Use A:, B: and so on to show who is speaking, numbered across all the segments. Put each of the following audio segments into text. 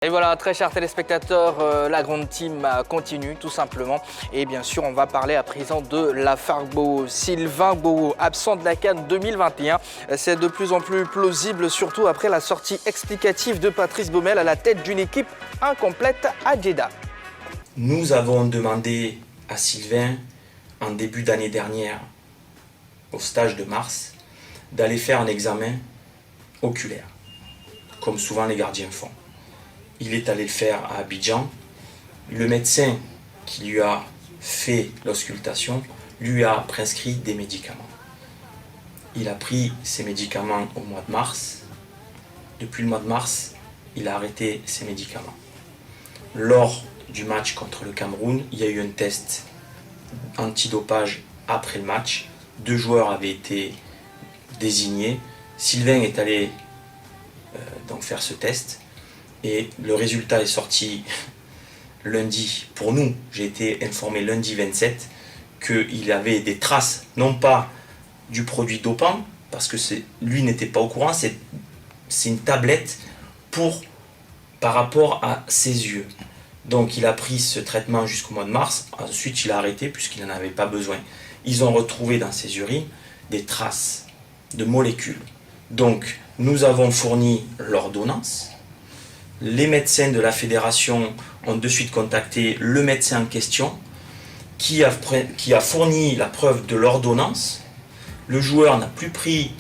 A: Et voilà, très chers téléspectateurs, la grande team continue tout simplement. Et bien sûr, on va parler à présent de la Farbo. Sylvain Gboro, absent de la CAN 2021. C'est de plus en plus plausible, surtout après la sortie explicative de Patrice Baumel à la tête d'une équipe incomplète à Jeddah.
B: Nous avons demandé à Sylvain, en début d'année dernière, au stage de mars, d'aller faire un examen oculaire, comme souvent les gardiens font. Il est allé le faire à Abidjan. Le médecin qui lui a fait l'auscultation lui a prescrit des médicaments. Il a pris ces médicaments au mois de mars. Depuis le mois de mars, il a arrêté ses médicaments. Lors du match contre le Cameroun, il y a eu un test antidopage après le match. 2 joueurs avaient été désignés. Sylvain est allé donc faire ce test. Et le résultat est sorti lundi. Pour nous, j'ai été informé lundi 27 qu'il avait des traces, non pas du produit dopant, parce que lui n'était pas au courant, c'est une tablette par rapport à ses yeux. Donc il a pris ce traitement jusqu'au mois de mars, ensuite il a arrêté puisqu'il n'en avait pas besoin. Ils ont retrouvé dans ses urines des traces de molécules. Donc nous avons fourni l'ordonnance. Les médecins de la fédération ont de suite contacté le médecin en question qui a fourni la preuve de l'ordonnance. Le joueur n'a plus pris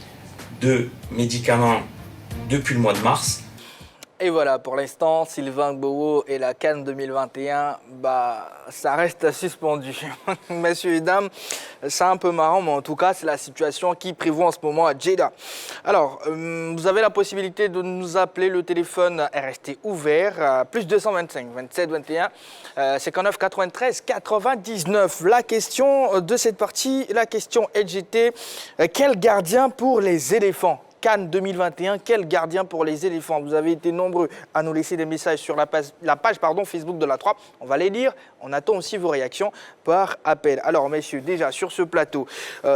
B: de médicaments depuis le mois de mars.
A: Et voilà, pour l'instant, Sylvain Gboro et la CAN 2021, ça reste suspendu. Messieurs et dames, c'est un peu marrant, mais en tout cas, c'est la situation qui prévaut en ce moment à Jeddah. Alors, vous avez la possibilité de nous appeler, le téléphone est resté ouvert, plus 225 27 21 59 93 99. La question de cette partie, la question LGT, quel gardien pour les éléphants ? CAN 2021, quel gardien pour les éléphants? Vous avez été nombreux à nous laisser des messages sur la page Facebook de la 3. On va les lire. On attend aussi vos réactions par appel. Alors, messieurs, déjà sur ce plateau,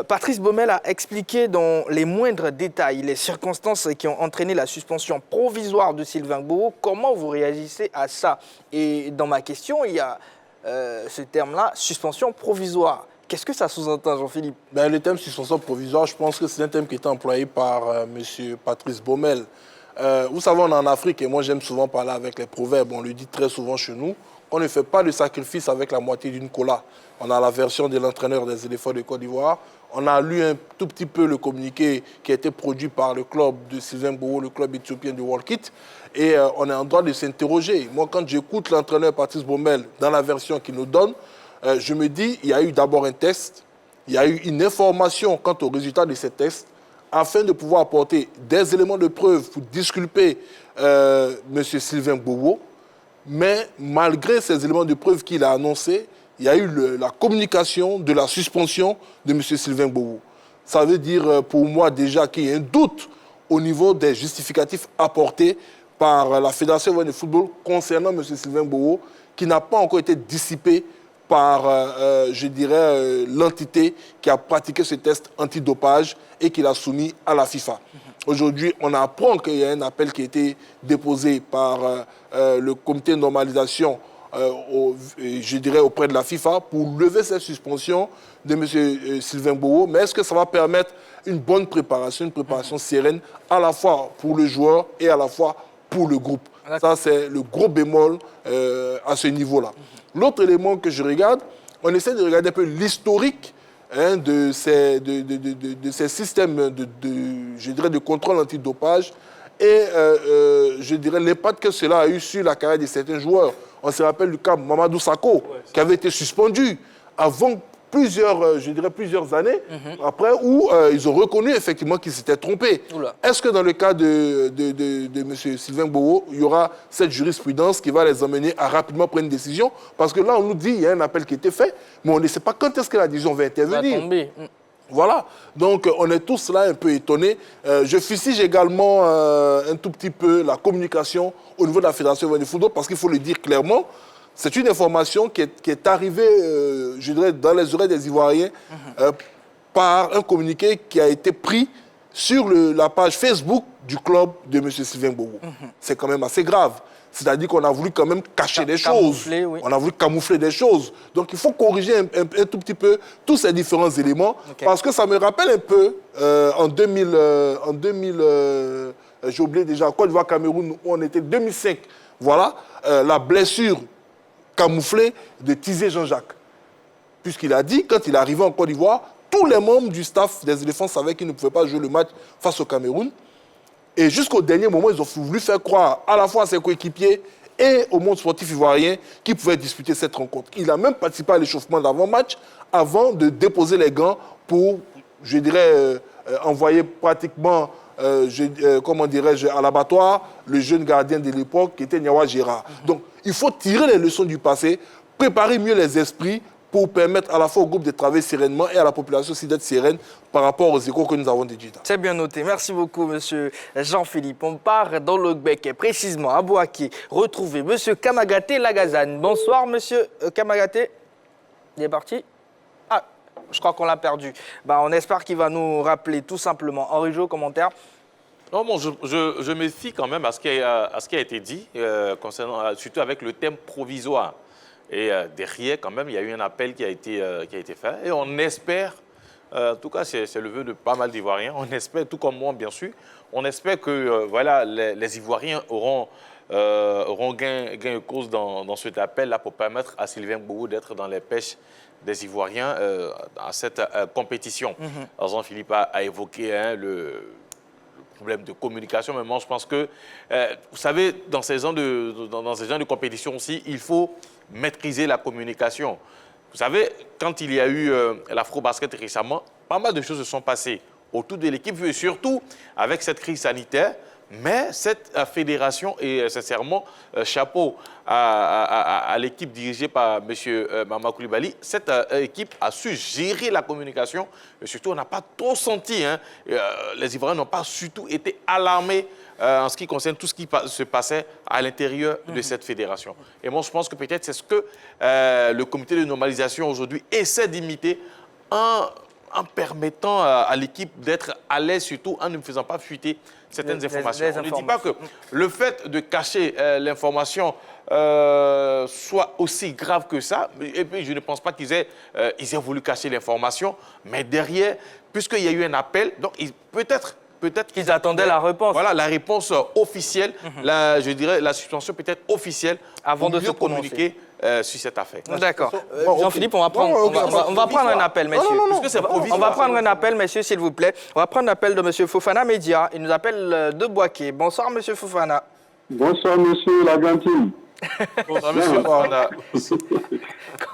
A: Patrice Baumel a expliqué dans les moindres détails les circonstances qui ont entraîné la suspension provisoire de Sylvain Gboro. Comment vous réagissez à ça? Et dans ma question, il y a ce terme-là, suspension provisoire. Qu'est-ce que ça sous-entend, Jean-Philippe?
C: Le terme suspension provisoire, je pense que c'est un terme qui est employé par M. Patrice Baumel. Vous savez, on est en Afrique et moi j'aime souvent parler avec les proverbes. On le dit très souvent chez nous. On ne fait pas de sacrifice avec la moitié d'une cola. On a la version de l'entraîneur des éléphants de Côte d'Ivoire. On a lu un tout petit peu le communiqué qui a été produit par le club de Sylvain Gboro, le club éthiopien du World Kit. Et on est en droit de s'interroger. Moi, quand j'écoute l'entraîneur Patrice Baumel dans la version qu'il nous donne, je me dis, il y a eu d'abord un test, il y a eu une information quant au résultat de ces tests, afin de pouvoir apporter des éléments de preuve pour disculper M. Sylvain Gboro. Mais malgré ces éléments de preuve qu'il a annoncés, il y a eu la communication de la suspension de M. Sylvain Gboro. Ça veut dire pour moi déjà qu'il y a un doute au niveau des justificatifs apportés par la Fédération de football concernant M. Sylvain Gboro, qui n'a pas encore été dissipé par, je dirais, l'entité qui a pratiqué ce test antidopage et qui l'a soumis à la FIFA. Aujourd'hui, on apprend qu'il y a un appel qui a été déposé par le comité de normalisation, je dirais, auprès de la FIFA pour lever cette suspension de M. Sylvain Gboro. Mais est-ce que ça va permettre une bonne préparation, une préparation sereine, à la fois pour le joueur et à la fois pour le groupe? Ça, c'est le gros bémol à ce niveau-là. L'autre élément que je regarde, on essaie de regarder un peu l'historique de ces systèmes je dirais, de contrôle antidopage et je dirais l'impact que cela a eu sur la carrière de certains joueurs. On se rappelle du cas Mamadou Sakho, qui avait été suspendu avant plusieurs années, après, où ils ont reconnu effectivement qu'ils s'étaient trompés. Est-ce que dans le cas de M. Sylvain Gboro, il y aura cette jurisprudence qui va les emmener à rapidement prendre une décision? Parce que là, on nous dit qu'il y a un appel qui a été fait, mais on ne sait pas quand est-ce que la décision va intervenir. Voilà, donc on est tous là un peu étonnés. Je fustige également un tout petit peu la communication au niveau de la Fédération de football, parce qu'il faut le dire clairement, c'est une information qui est arrivée, je dirais, dans les oreilles des Ivoiriens par un communiqué qui a été pris sur la page Facebook du club de M. Sylvain Gboro. C'est quand même assez grave. C'est-à-dire qu'on a voulu quand même cacher des choses.
A: Oui.
C: On a voulu camoufler des choses. Donc il faut corriger un tout petit peu tous ces différents éléments. Parce que ça me rappelle un peu en 2000, j'ai oublié déjà, Côte d'Ivoire, Cameroun, où on était 2005. Voilà, la blessure camouflée de Tizé Jean-Jacques. Puisqu'il a dit, quand il est arrivé en Côte d'Ivoire, tous les membres du staff des éléphants savaient qu'ils ne pouvaient pas jouer le match face au Cameroun. Et jusqu'au dernier moment, ils ont voulu faire croire à la fois à ses coéquipiers et au monde sportif ivoirien qu'ils pouvaient disputer cette rencontre. Il a même participé à l'échauffement d'avant-match avant de déposer les gants pour, je dirais, envoyer pratiquement, comment dirais-je, à l'abattoir le jeune gardien de l'époque qui était Niawa Gérard. Donc, il faut tirer les leçons du passé, préparer mieux les esprits pour permettre à la fois au groupe de travailler sereinement et à la population aussi d'être sereine par rapport aux échos que nous avons déduits.
A: C'est bien noté. Merci beaucoup, monsieur Jean-Philippe. On part dans le Gbeke, précisément à Bouaké. Retrouver monsieur Kamagaté Lagazane. Bonsoir, monsieur Kamagaté. Il est parti? Ah, je crois qu'on l'a perdu. On espère qu'il va nous rappeler tout simplement. Henri-Jo, commentaire?
D: Non, bon, je me fie quand même à ce qui a été dit, concernant, surtout avec le thème provisoire. Et derrière, quand même, il y a eu un appel qui a été fait. Et on espère, en tout cas, c'est le vœu de pas mal d'Ivoiriens, on espère, tout comme moi, bien sûr, on espère que voilà, les Ivoiriens auront gain de cause dans cet appel-là pour permettre à Sylvain Gbagbo d'être dans les pêches des Ivoiriens à cette compétition. Jean-Philippe a évoqué le problème de communication, mais moi, je pense que, vous savez, dans ces genres de compétition aussi, il faut maîtriser la communication. Vous savez, quand il y a eu l'Afro-Basket récemment, pas mal de choses se sont passées autour de l'équipe, et surtout avec cette crise sanitaire. Mais cette fédération, et sincèrement, chapeau à l'équipe dirigée par M. Mama Coulibaly, cette équipe a su gérer la communication. Et surtout, on n'a pas trop senti, les Ivoiriens n'ont pas surtout été alarmés en ce qui concerne tout ce qui se passait à l'intérieur de cette fédération. Et moi, je pense que peut-être c'est ce que le comité de normalisation aujourd'hui essaie d'imiter en permettant à l'équipe d'être à l'aise, surtout en ne faisant pas fuiter certaines informations. On ne dit pas que le fait de cacher l'information soit aussi grave que ça. Et puis, je ne pense pas qu'ils aient voulu cacher l'information. Mais derrière, puisqu'il y a eu un appel, donc peut-être
A: qu'ils attendaient la réponse.
D: Voilà, la réponse officielle, je dirais la suspension peut-être officielle,
A: avant de se
D: communiquer sur cette affaire.
A: D'accord. Jean-Philippe, on va prendre un appel, messieurs. On va prendre un appel, messieurs, s'il vous plaît. On va prendre l'appel de M. Fofana Média. Il nous appelle de Bouaké. Bonsoir, M. Fofana.
E: Bonsoir, M. Lagantine.
D: Bonsoir, M. Fofana.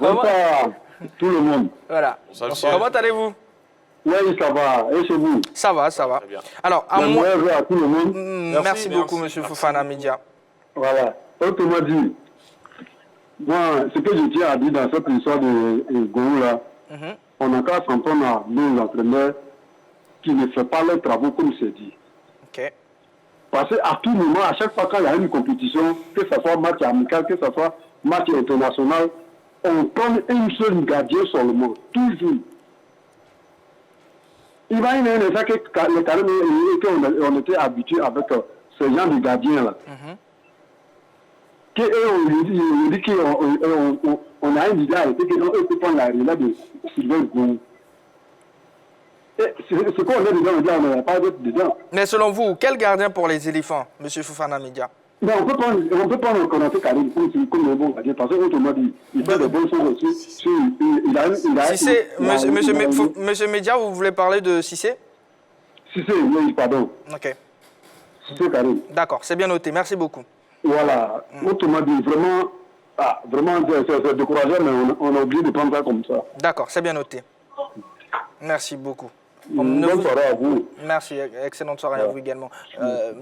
E: Bonsoir, tout le monde.
A: Voilà. Bonsoir. Comment allez-vous?
E: Oui, ça va. Et chez vous?
A: Ça va, ça va.
D: Très bien.
A: Alors,
E: à tout le monde.
A: Merci beaucoup, M. Fofana Média.
E: Voilà. Autrement dit, moi, ce que je tiens à dire dans cette histoire de Gou, là, on n'a qu'à s'entendre à nos entraîneurs qui ne font pas leurs travaux comme c'est dit.
A: OK.
E: Parce qu'à tout moment, à chaque fois qu'il y a une compétition, que ce soit match amical, que ce soit match international, on prend une seule gardien seulement, toujours. Il va y avoir un effet qu'on était habitué avec ce genre de gardiens-là. On dit qu'on a une idée arrêtée qu'on peut prendre la relève de Sylvain Gbagbo. Ce qu'on est dedans, on n'a pas d'être dedans.
A: Mais selon vous, quel gardien pour les éléphants, M. Fofana Média?
E: On peut prendre Konaté Karim comme un bon gardien, parce qu'autrement dit, il fait de bonnes choses aussi.
A: Cissé, Monsieur Média, vous voulez parler de Cissé?
E: Cissé, oui, pardon.
A: OK.
E: Cissé Karim.
A: D'accord, c'est bien noté. Merci beaucoup.
E: Voilà. Autrement dit, vraiment, c'est décourageant, mais on a oublié de prendre ça comme ça.
A: D'accord, c'est bien noté. Merci beaucoup.
E: Bonne soirée à vous.
A: Merci, excellente soirée à vous également.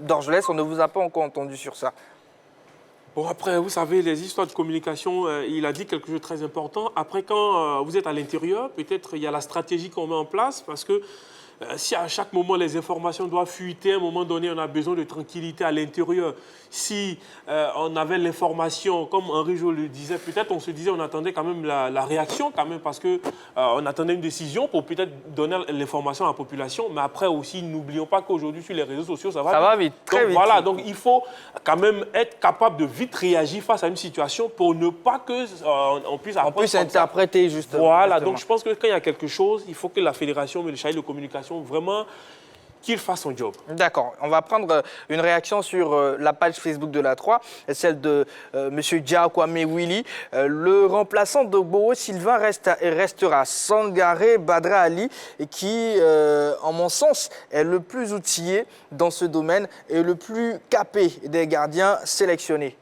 A: Dorgelès, on ne vous a pas encore entendu sur ça.
F: Bon, après, vous savez, les histoires de communication, il a dit quelque chose de très important. Après, quand vous êtes à l'intérieur, peut-être il y a la stratégie qu'on met en place, parce que Si à chaque moment les informations doivent fuiter, à un moment donné, on a besoin de tranquillité à l'intérieur. Si on avait l'information, comme Henri Jo le disait, peut-être on se disait, on attendait quand même la réaction, quand même, parce qu'on attendait une décision pour peut-être donner l'information à la population. Mais après aussi, n'oublions pas qu'aujourd'hui, sur les réseaux sociaux, ça va vite.
A: Très vite.
F: Voilà, donc il faut quand même être capable de vite réagir face à une situation pour ne pas qu'on puisse apprendre.
A: On puisse interpréter justement.
F: Voilà, donc je pense que quand il y a quelque chose, il faut que la fédération, mais le chargé de communication, vraiment, qu'il fasse son job.
A: D'accord. On va prendre une réaction sur la page Facebook de la 3, celle de M. Diakwame Willy. Le remplaçant de Bowo Sylvain restera Sangaré Badra Ali, qui, en mon sens, est le plus outillé dans ce domaine et le plus capé des gardiens sélectionnés.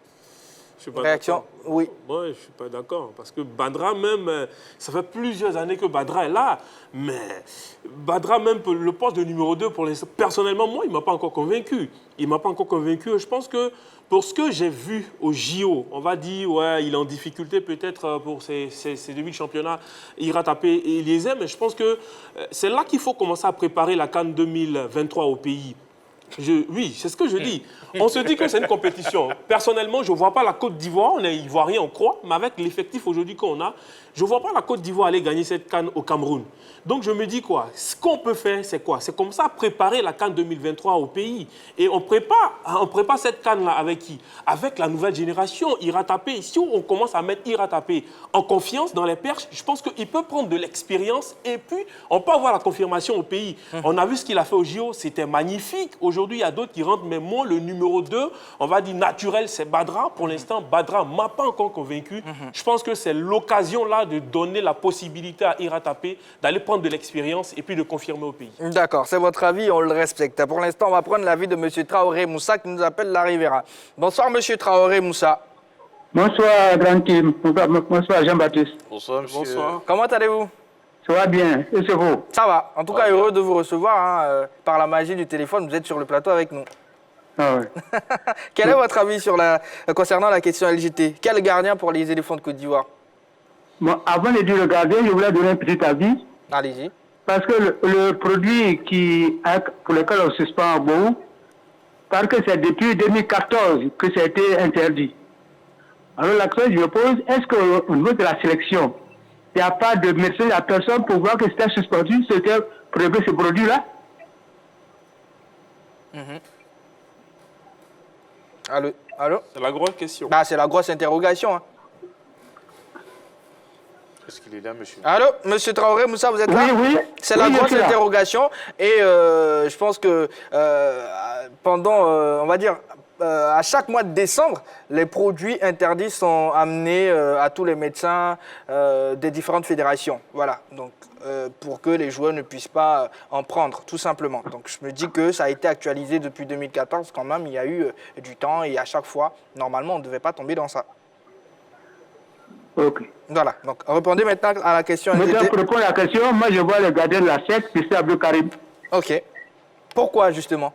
A: Réaction? Oui.
F: Moi, je ne suis pas d'accord. Parce que Badra, même, ça fait plusieurs années que Badra est là. Mais Badra, même, le poste de numéro 2, pour l'instant, personnellement, moi, il ne m'a pas encore convaincu. Il ne m'a pas encore convaincu. Je pense que pour ce que j'ai vu au JO, on va dire, ouais, il est en difficulté peut-être pour ses demi-championnats. Il ira taper Eliezer. Mais je pense que c'est là qu'il faut commencer à préparer la CAN 2023 au pays. Oui, c'est ce que je dis. On se dit que c'est une compétition. Personnellement, je ne vois pas la Côte d'Ivoire, on est Ivoirien, on croit, mais avec l'effectif aujourd'hui qu'on a, je ne vois pas la Côte d'Ivoire aller gagner cette CAN au Cameroun. Donc je me dis quoi? Ce qu'on peut faire, c'est quoi? C'est comme ça préparer la CAN 2023 au pays. Et on prépare cette CAN-là avec qui? Avec la nouvelle génération, Ira Tapé. Si on commence à mettre Ira Tapé en confiance dans les perches, je pense qu'il peut prendre de l'expérience et puis on peut avoir la confirmation au pays. On a vu ce qu'il a fait au JO, c'était magnifique. Aujourd'hui, il y a d'autres qui rentrent, mais moi, le numéro 2, on va dire naturel, c'est Badra. Pour l'instant, Badra ne m'a pas encore convaincu. Je pense que c'est l'occasion là de donner la possibilité à Ira Tapé d'aller prendre de l'expérience et puis de confirmer au pays.
A: D'accord, c'est votre avis, on le respecte. Pour l'instant, on va prendre l'avis de M. Traoré Moussa qui nous appelle la Rivera. Bonsoir, M. Traoré Moussa.
G: Bonsoir, grand team. Bonsoir, Jean-Baptiste.
D: Bonsoir, monsieur.
F: Bonsoir.
A: Comment allez-vous?
G: Ça va bien, et c'est vous?
A: Ça va. En tout cas, heureux de vous recevoir par la magie du téléphone. Vous êtes sur le plateau avec nous.
G: Ah ouais.
A: Quel est votre avis concernant la question LGT? Quel gardien pour les éléphants de Côte d'Ivoire?
G: Bon, avant de dire le gardien, je voulais donner un petit avis.
A: Allez-y.
G: Parce que le produit pour lequel on suspend Bowo, parce que c'est depuis 2014 que ça a été interdit. Alors la question que je me pose, est-ce qu'au niveau de la sélection, il n'y a pas de message à personne pour voir que c'était suspendu, c'était pour ce produit-là?
A: Allô?
F: C'est la grosse question.
A: Bah, c'est la grosse interrogation. Hein.
D: Est-ce qu'il est là, monsieur?
A: Allô, monsieur Traoré Moussa, vous êtes là?
G: Oui.
A: C'est la grosse interrogation. Et je pense que pendant, on va dire, à chaque mois de décembre, les produits interdits sont amenés à tous les médecins des différentes fédérations. Voilà, donc pour que les joueurs ne puissent pas en prendre, tout simplement. Donc je me dis que ça a été actualisé depuis 2014 quand même, il y a eu du temps et à chaque fois, normalement, on ne devait pas tomber dans ça.
G: Ok.
A: Voilà, donc répondez maintenant à la question.
G: Maintenant, pour répondre à la question, moi je vois le gardien de la SEC, c'est Abdou Karim.
A: Ok. Pourquoi justement?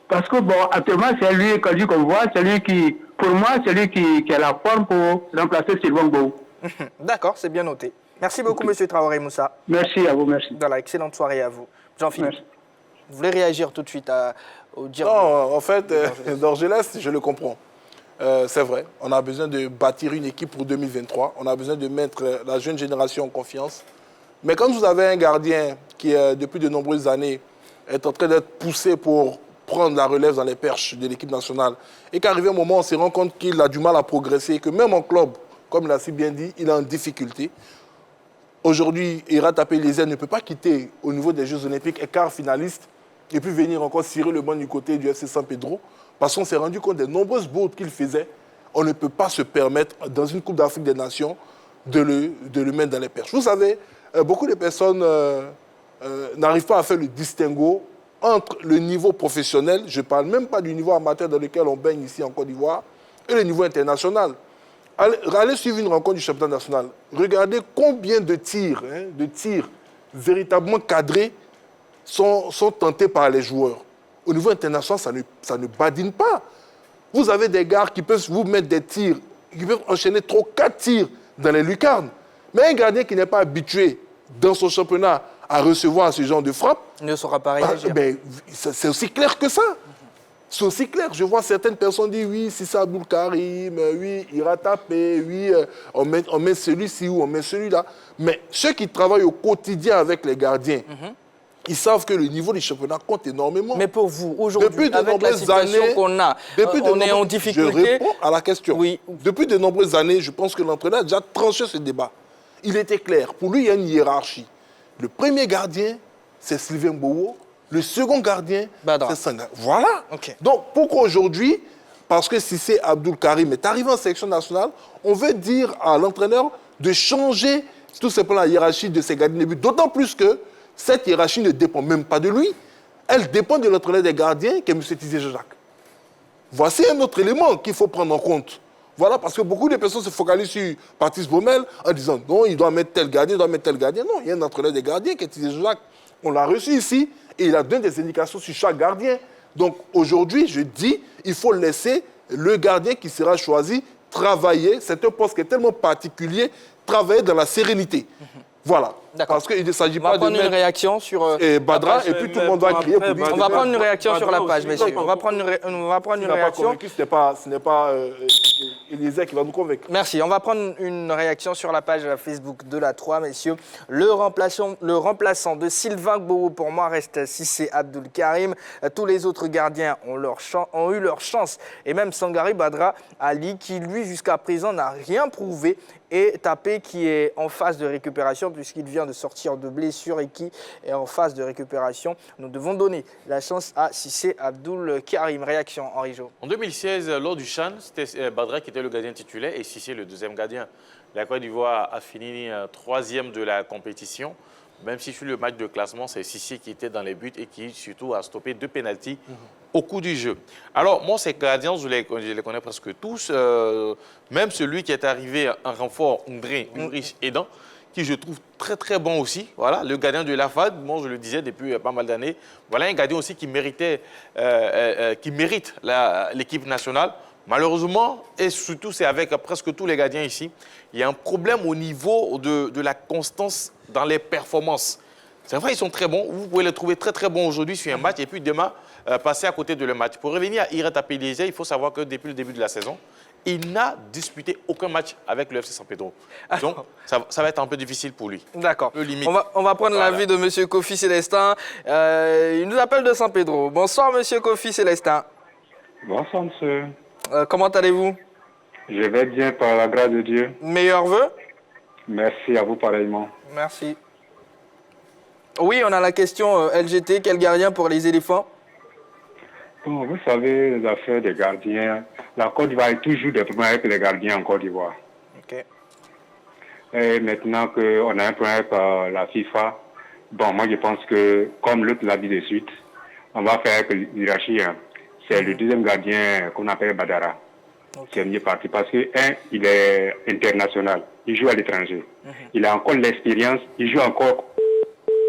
G: Parce que, bon, actuellement, c'est lui qu'on voit, c'est lui qui, pour moi, c'est lui qui a la forme pour remplacer Sylvain Bowo.
A: D'accord, c'est bien noté. Merci beaucoup, monsieur Traoré Moussa.
G: Merci à vous, merci.
A: Voilà, excellente soirée à vous. Jean-Philippe, vous voulez réagir tout de suite au dire?
C: Non, en fait, d'Orgelès, je le comprends. C'est vrai, on a besoin de bâtir une équipe pour 2023. On a besoin de mettre la jeune génération en confiance. Mais quand vous avez un gardien qui, depuis de nombreuses années, est en train d'être poussé pour prendre la relève dans les perches de l'équipe nationale, et qu'arrivé un moment, on se rend compte qu'il a du mal à progresser, et que même en club, comme il a si bien dit, il est en difficulté. Aujourd'hui, Ira Tapé Eliezer ne peut pas quitter au niveau des Jeux Olympiques, quart finaliste, et puis venir encore cirer le banc du côté du FC San Pedro, parce qu'on s'est rendu compte des nombreuses bourdes qu'il faisait. On ne peut pas se permettre, dans une Coupe d'Afrique des Nations, de le mettre dans les perches. Vous savez, beaucoup de personnes n'arrivent pas à faire le distinguo entre le niveau professionnel, je ne parle même pas du niveau amateur dans lequel on baigne ici en Côte d'Ivoire, et le niveau international. Allez suivre une rencontre du championnat national. Regardez combien de tirs véritablement cadrés sont tentés par les joueurs. Au niveau international, ça ne badine pas. Vous avez des gars qui peuvent vous mettre des tirs, qui peuvent enchaîner 4 tirs dans les lucarnes. Mais un gardien qui n'est pas habitué dans son championnat à recevoir ce genre de frappe,
A: ne saura pas réagir.
C: C'est aussi clair que ça. C'est aussi clair. Je vois certaines personnes dire oui, si c'est Abdoul Karim, oui, il ira taper, oui, on met celui-ci ou on met celui-là. Mais ceux qui travaillent au quotidien avec les gardiens, ils savent que le niveau du championnat compte énormément.
A: Mais pour vous, aujourd'hui, avec la situation qu'on a, on est en difficulté.
C: Je réponds à la question.
A: Oui.
C: Depuis de nombreuses années, je pense que l'entraîneur a déjà tranché ce débat. Il était clair. Pour lui, il y a une hiérarchie. Le premier gardien, c'est Sylvain Bowo. Le second gardien, c'est Sanga. Voilà.
A: Okay.
C: Donc, pourquoi aujourd'hui, parce que si c'est Abdoul Karim est arrivé en sélection nationale, on veut dire à l'entraîneur de changer tout simplement la hiérarchie de ses gardiens de but. D'autant plus que cette hiérarchie ne dépend même pas de lui. Elle dépend de l'entraîneur des gardiens, qui est M. Tizé-Jacques. Voici un autre élément qu'il faut prendre en compte. Voilà, parce que beaucoup de personnes se focalisent sur Patrice Baumel en disant non, il doit mettre tel gardien, il doit mettre tel gardien. Non, il y a un entraîneur des gardiens qui est Tizé-Jacques. On l'a reçu ici et il a donné des indications sur chaque gardien. Donc aujourd'hui, je dis, il faut laisser le gardien qui sera choisi travailler. C'est un poste qui est tellement particulier, travailler dans la sérénité. Voilà. Parce qu'il ne s'agit pas de mettre...
A: On va prendre une réaction sur...
C: Badra, et puis tout le monde va crier pour dire...
A: On va prendre une réaction sur la page, messieurs. On va prendre une réaction.
C: Ce n'est pas Eliezer qui va nous convaincre.
A: Merci. On va prendre une réaction sur la page Facebook de la 3, messieurs. Le remplaçant de Sylvain Gboro, pour moi, reste Cissé Abdoul Karim. Tous les autres gardiens ont eu leur chance. Et même Sangari Badra Ali, qui, lui, jusqu'à présent, n'a rien prouvé. Et Tapé, qui est en phase de récupération, puisqu'il vient de sortir de blessure et qui est en phase de récupération. Nous devons donner la chance à Cissé Abdoul Karim. Réaction, Henri Jo.
D: En 2016, lors du CHAN, c'était Badra qui était le gardien titulaire et Cissé le deuxième gardien. La Côte d'Ivoire a fini troisième de la compétition. Même si sur le match de classement, c'est Cissé qui était dans les buts et qui surtout a stoppé 2 pénaltys au cours du jeu. Alors, moi, ces gardiens, je les connais presque tous. Même celui qui est arrivé en renfort, André Ulrich Edan, qui je trouve très très bon aussi. Voilà, le gardien de la FAD, moi je le disais depuis pas mal d'années. Voilà un gardien aussi qui mérite l'équipe nationale. Malheureusement, et surtout c'est avec presque tous les gardiens ici, il y a un problème au niveau de la constance dans les performances. C'est vrai, ils sont très bons. Vous pouvez les trouver très très bons aujourd'hui sur un match et puis demain passer à côté de le match. Pour revenir à Irat Apelizé, il faut savoir que depuis le début de la saison, il n'a disputé aucun match avec le FC San Pedro. Donc, ça va être un peu difficile pour lui.
A: D'accord. On va prendre l'avis de M. Kofi Célestin. Il nous appelle de San Pedro. Bonsoir, M. Kofi Célestin.
H: Bonsoir, monsieur.
A: Comment allez-vous?
H: Je vais bien, par la grâce de Dieu.
A: Meilleurs vœux?
H: Merci à vous pareillement.
A: Merci. Oui, on a la question LGT. Quel gardien pour les éléphants?
H: Bon, vous savez, les affaires des gardiens, la Côte d'Ivoire est toujours des problèmes avec les gardiens en Côte d'Ivoire.
A: Ok.
H: Et maintenant qu'on a un problème par la FIFA, bon, moi je pense que, comme l'autre l'a dit de suite, on va faire avec l'hierarchie. C'est le deuxième gardien qu'on appelle Badara. qui est mieux parti parce que, il est international, il joue à l'étranger. Il a encore l'expérience, il joue encore.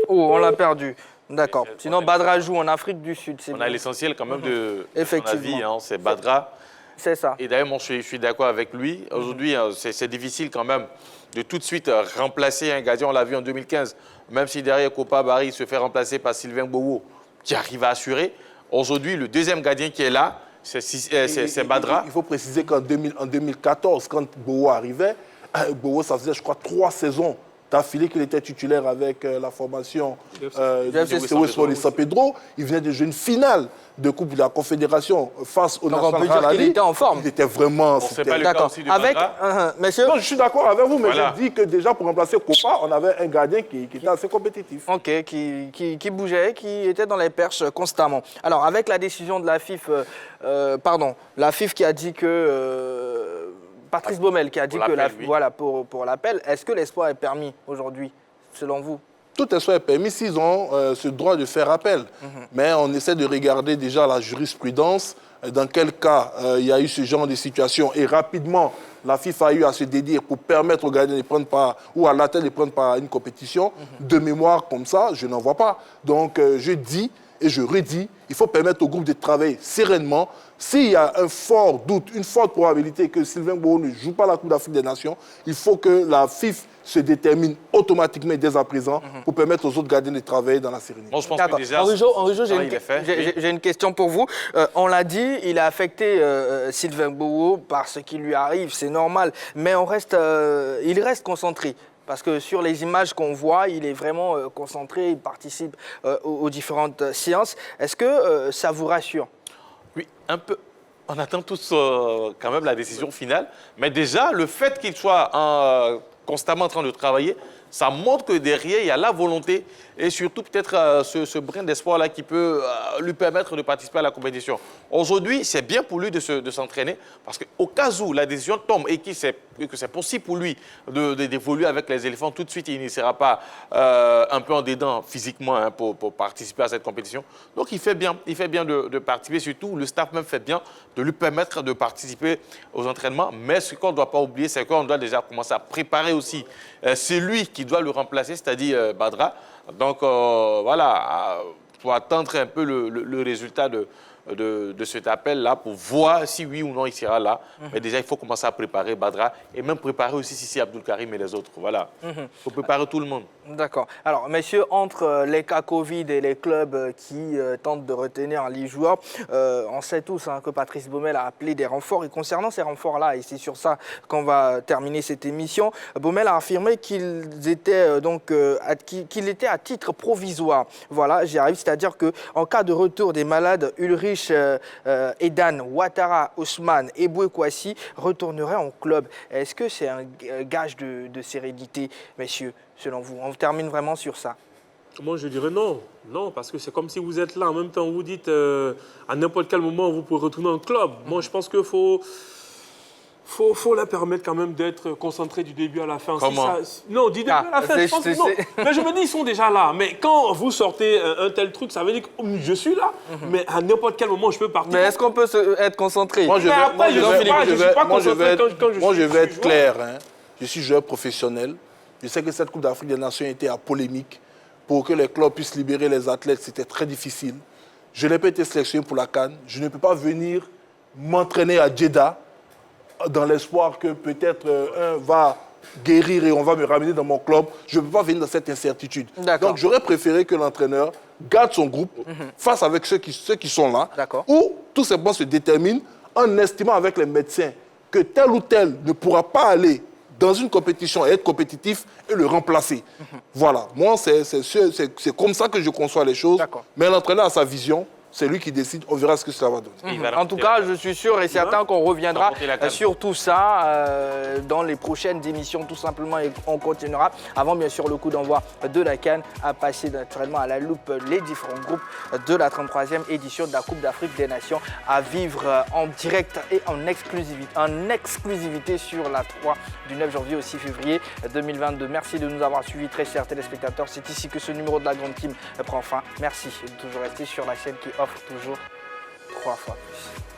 A: Oh, on l'a perdu. D'accord. Sinon, Badra joue en Afrique du Sud.
D: On a l'essentiel quand même de
A: son
D: avis, c'est Badra.
A: C'est ça.
D: Et d'ailleurs, moi, je suis d'accord avec lui. Aujourd'hui, c'est difficile quand même de tout de suite remplacer un gardien. On l'a vu en 2015, même si derrière Kopa Barry se fait remplacer par Sylvain Bowo, qui arrive à assurer. Aujourd'hui, le deuxième gardien qui est là, c'est Badra.
C: Il faut préciser qu'en 2014, quand Bowo arrivait, Bowo, ça faisait, je crois, 3 saisons d'affilée qu'il était titulaire avec la formation de San Pedro. Il venait de jouer une finale de Coupe de la Confédération face au National Rally.
A: On peut dire qu'il était en forme.
C: Il était vraiment...
D: C'est pas le cas aussi de
A: avec,
C: messieurs... Non, je suis d'accord avec vous, mais je dis que déjà pour remplacer Kopa, on avait un gardien qui était assez compétitif.
A: Ok, qui bougeait, qui était dans les perches constamment. Alors, avec la décision de la FIF, la FIF qui a dit que... Patrice Baumel qui a dit que voilà, pour l'appel, est-ce que l'espoir est permis aujourd'hui, selon vous?
C: Tout espoir est permis s'ils ont ce droit de faire appel. Mais on essaie de regarder déjà la jurisprudence, dans quel cas il y a eu ce genre de situation. Et rapidement, la FIFA a eu à se dédier pour permettre aux gardiens de prendre part, ou à l'athlète de prendre part à une compétition. De mémoire comme ça, je n'en vois pas. Donc je dis Et je redis, il faut permettre au groupe de travailler sereinement. S'il y a un fort doute, une forte probabilité que Sylvain Gbagbo ne joue pas la Coupe d'Afrique des Nations, il faut que la FIFA se détermine automatiquement dès à présent pour permettre aux autres gardiens de travailler dans la sérénité.
D: Bon, je pense que déjà...
A: Henri-Jo, j'ai une question pour vous. On l'a dit, il a affecté Sylvain Gbagbo par ce qui lui arrive, c'est normal. Mais il reste concentré. Parce que sur les images qu'on voit, il est vraiment concentré, il participe aux différentes séances. Est-ce que ça vous rassure?
D: Oui, un peu. On attend tous quand même la décision finale. Mais déjà, le fait qu'il soit constamment en train de travailler, ça montre que derrière, il y a la volonté et surtout peut-être ce brin d'espoir-là qui peut lui permettre de participer à la compétition. Aujourd'hui, c'est bien pour lui de s'entraîner parce qu'au cas où la décision tombe et que c'est possible pour lui d'évoluer avec les éléphants, tout de suite, il ne sera pas un peu en dedans physiquement pour participer à cette compétition. Donc, il fait bien de participer. Surtout, le staff même fait bien de lui permettre de participer aux entraînements. Mais ce qu'on ne doit pas oublier, c'est qu'on doit déjà commencer à préparer aussi celui qui doit le remplacer, c'est-à-dire Badra. Donc, voilà, pour attendre un peu le résultat de cet appel-là pour voir si oui ou non il sera là. Mais déjà, il faut commencer à préparer Badra et même préparer aussi Sissi Abdul Karim et les autres. Voilà. Il faut préparer tout le monde.
A: D'accord. Alors, messieurs, entre les cas Covid et les clubs qui tentent de retenir les joueurs, on sait tous que Patrice Baumel a appelé des renforts. Et concernant ces renforts-là, et c'est sur ça qu'on va terminer cette émission, Baumel a affirmé qu'il était à titre provisoire. Voilà, j'y arrive. C'est-à-dire qu'en cas de retour des malades, Ulrich, Edan, Ouattara, Ousmane et Bouékouassi retourneraient en club. Est-ce que c'est un gage de sérénité, messieurs, selon vous? On termine vraiment sur ça.
F: Moi, je dirais non. Non, parce que c'est comme si vous êtes là. En même temps, vous dites à n'importe quel moment, vous pouvez retourner en club. Moi, je pense qu'il faut leur permettre quand même d'être concentrés du début à la fin.
D: Comment?
F: Non, du début à la fin, je pense que non. Mais je me dis, ils sont déjà là. Mais quand vous sortez un tel truc, ça veut dire que je suis là. Mais à n'importe quel moment, je peux partir.
A: Mais est-ce qu'on peut être concentré?
C: Moi, je vais être clair. Je suis joueur professionnel. Je sais que cette Coupe d'Afrique des Nations était à polémique. Pour que les clubs puissent libérer les athlètes, c'était très difficile. Je n'ai pas été sélectionné pour la CAN. Je ne peux pas venir m'entraîner à Jeddah dans l'espoir que peut-être un va guérir et on va me ramener dans mon club. Je ne peux pas venir dans cette incertitude. Donc j'aurais préféré que l'entraîneur garde son groupe face avec ceux qui sont là, ou tout simplement se détermine en estimant avec les médecins que tel ou tel ne pourra pas aller dans une compétition et être compétitif et le remplacer. Voilà, moi c'est comme ça que je conçois les choses, mais l'entraîneur a sa vision. C'est lui qui décide, on verra ce que ça va donner.
A: En tout cas, je suis sûr et certain qu'on reviendra sur tout ça dans les prochaines émissions, tout simplement, et on continuera. Avant, bien sûr, le coup d'envoi de la CAN à passer naturellement à la loupe les différents groupes de la 33e édition de la Coupe d'Afrique des Nations à vivre en direct et en exclusivité sur la 3 du 9 janvier au 6 février 2022. Merci de nous avoir suivis, très chers téléspectateurs. C'est ici que ce numéro de la Grande Team prend fin. Merci de toujours rester sur la chaîne qui offre toujours 3 fois plus.